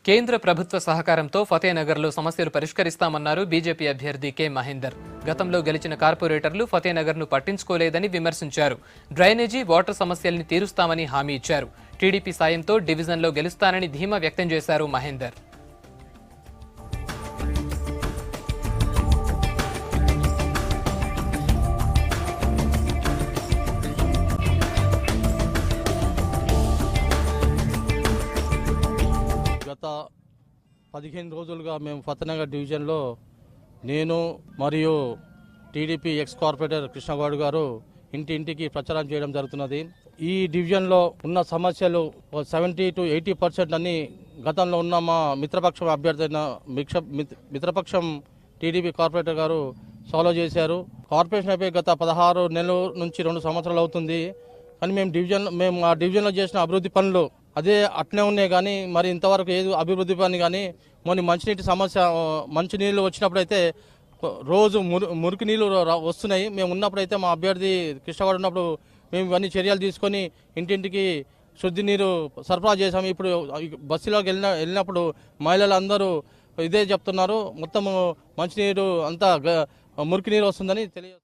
కేంద్ర ప్రభుత్వ సహకారంతో ఫతేనగర్లో సమస్యలు పరిష్కరిస్తామన్నారు బీజేపీ అభ్యర్థి కె మహేందర్. గతంలో గెలిచిన కార్పొరేటర్లు ఫతేనగర్ను పట్టించుకోలేదని విమర్శించారు. డ్రైనేజీ, వాటర్ సమస్యల్ని తీరుస్తామని హామీ ఇచ్చారు. టీడీపీ సాయంతో డివిజన్లో గెలుస్తానని ధీమా వ్యక్తం చేశారు మహేందర్. గత 15 రోజులుగా మేము ఫతేనగర్ డివిజన్లో నేను మరియు టీడీపీ ఎక్స్ కార్పొరేటర్ కృష్ణగౌడ్ గారు ఇంటింటికి ప్రచారం చేయడం జరుగుతున్నది. ఈ డివిజన్లో ఉన్న సమస్యలు 70 to 80% అన్ని గతంలో ఉన్న మా మిత్రపక్షం అభ్యర్థి అయిన మిత్రపక్షం టీడీపీ కార్పొరేటర్ గారు సాల్వ్ చేశారు. కార్పొరేషన్ అయిపోయి గత 16 నెలల నుంచి 2 సంవత్సరాలు అవుతుంది. కానీ మేము ఆ డివిజన్లో చేసిన అభివృద్ధి పనులు అదే అట్నే ఉన్నాయి. కానీ మరి ఇంతవరకు ఏది అభివృద్ధి పని కానీ మొన్న మంచినీళ్ళు వచ్చినప్పుడు అయితే రోజు మురికి నీళ్ళు వస్తున్నాయి. మేము ఉన్నప్పుడైతే మా అభ్యర్థి కృష్ణగౌడ్ ఉన్నప్పుడు మేము ఇవన్నీ చర్యలు తీసుకొని ఇంటింటికి శుద్ధి నీరు సరఫరా చేసాము. ఇప్పుడు బస్సులోకి వెళ్ళినప్పుడు మహిళలు అందరూ ఇదే చెప్తున్నారు, మొత్తం మంచినీరు అంతా మురికి నీరు వస్తుందని తెలియదు.